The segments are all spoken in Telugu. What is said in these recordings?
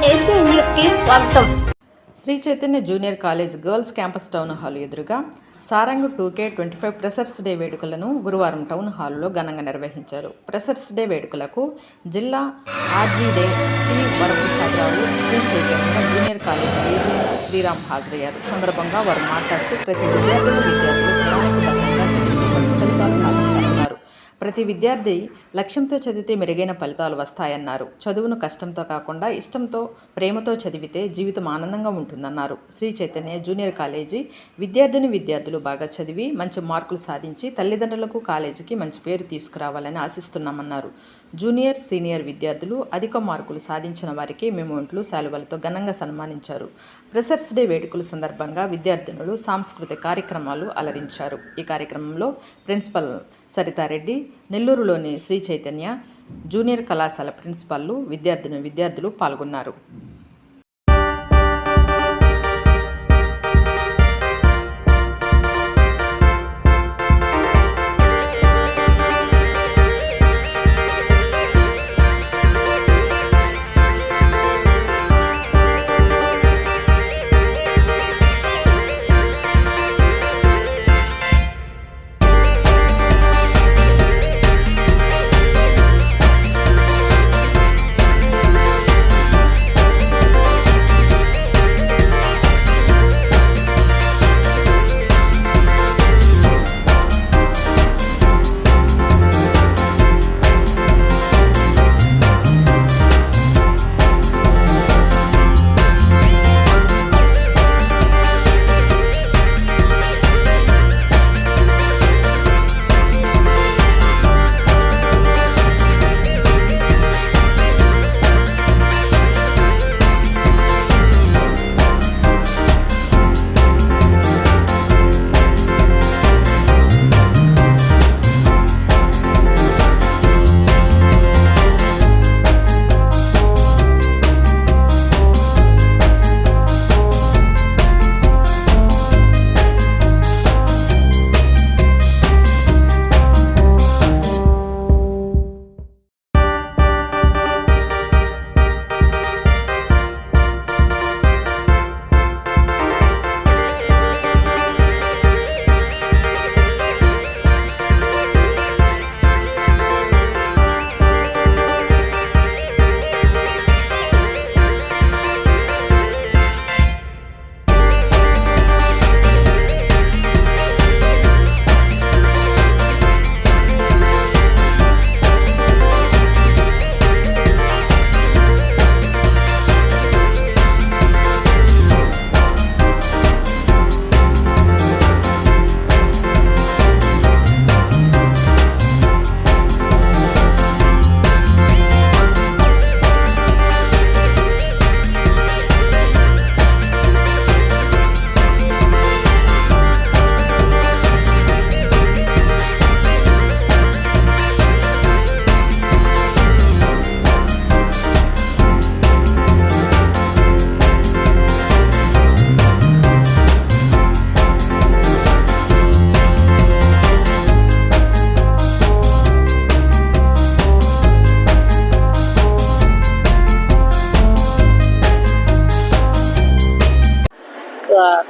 ఏషియన్ న్యూస్ కి స్వాగతం. Shri Chaitanya junior college girls campus town hall ఎదురుగా సారంగ్ 2K25 ఫ్రెషర్స్ డే వేడుకలను గురువారం టౌన్ హాల్లో ఘనంగా నిర్వహించారు. ఫ్రెషర్స్ డే వేడుకలకు జిల్లా RJD T Varaprasadarao, Sri Chaitanya junior college AG Sriram హాజరయ్యారు. సందర్భంగా వారు మాట్లాడుతూ ప్రతి విద్యార్థులు ప్రతి విద్యార్థి లక్ష్యంతో చదివితే మెరుగైన ఫలితాలు వస్తాయన్నారు. చదువును కష్టంతో కాకుండా ఇష్టంతో, ప్రేమతో చదివితే జీవితం ఆనందంగా ఉంటుందన్నారు. శ్రీ చైతన్య జూనియర్ కాలేజీ విద్యార్థులు బాగా చదివి మంచి మార్కులు సాధించి తల్లిదండ్రులకు, కాలేజీకి మంచి పేరు తీసుకురావాలని ఆశిస్తున్నామన్నారు. జూనియర్, సీనియర్ విద్యార్థులు అధిక మార్కులు సాధించిన వారికి మెమోంట్లు, శాలువలతో ఘనంగా సన్మానించారు. ఫ్రెషర్స్ డే వేడుకల సందర్భంగా విద్యార్థినులు సాంస్కృతిక కార్యక్రమాలు అలరించారు. ఈ కార్యక్రమంలో ప్రిన్సిపల్ సరితారెడ్డి, నెల్లూరులోని శ్రీ చైతన్య జూనియర్ కళాశాల ప్రిన్సిపాల్లు, విద్యార్థులు పాల్గొన్నారు.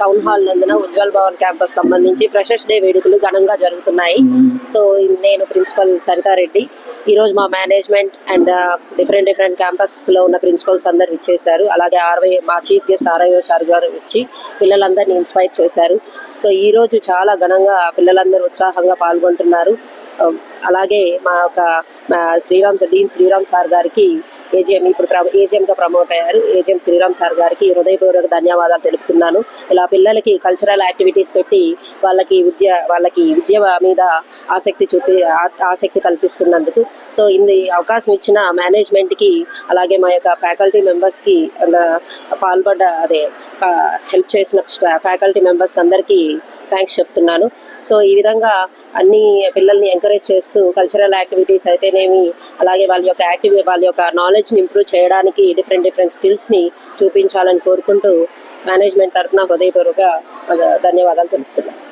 టౌన్ హాల్ నందున ఉజ్వల్ భవన్ క్యాంపస్ సంబంధించి ఫ్రెషర్స్ డే వేడుకలు ఘనంగా జరుగుతున్నాయి. సో నేను ప్రిన్సిపల్ సరితారెడ్డి. ఈరోజు మా మేనేజ్మెంట్ అండ్ డిఫరెంట్ క్యాంపస్లో ఉన్న ప్రిన్సిపల్స్ అందరు ఇచ్చేశారు. అలాగే మా చీఫ్ గెస్ట్ ఆర్ఐఓ సార్ గారు ఇచ్చి పిల్లలందరినీ ఇన్స్పైర్ చేశారు. సో ఈరోజు చాలా ఘనంగా పిల్లలందరూ ఉత్సాహంగా పాల్గొంటున్నారు. అలాగే డీన్ శ్రీరామ్ సార్ గారికి ఏజీఎం ఇప్పుడు ఏజీఎంగా ప్రమోట్ అయ్యారు. ఏజీఎం శ్రీరామ్ సార్ గారికి హృదయపూర్వక ధన్యవాదాలు తెలుపుతున్నాను. ఇలా పిల్లలకి కల్చరల్ యాక్టివిటీస్ పెట్టి వాళ్ళకి విద్య మీద ఆసక్తి కల్పిస్తున్నందుకు సో ఈ అవకాశం ఇచ్చిన మేనేజ్మెంట్కి, అలాగే మా యొక్క ఫ్యాకల్టీ మెంబర్స్కి, హెల్ప్ చేసిన ఫ్యాకల్టీ మెంబర్స్కి అందరికీ థ్యాంక్స్ చెప్తున్నాను. సో ఈ విధంగా అన్ని పిల్లల్ని ఎంకరేజ్ చేస్తూ కల్చరల్ యాక్టివిటీస్ అయితేనేమి, అలాగే వాళ్ళ యొక్క నాలెడ్జ్ని ఇంప్రూవ్ చేయడానికి డిఫరెంట్ స్కిల్స్ని చూపించాలని కోరుకుంటూ మేనేజ్మెంట్ తరఫున హృదయపూర్వక ధన్యవాదాలు తెలుపుతున్నాను.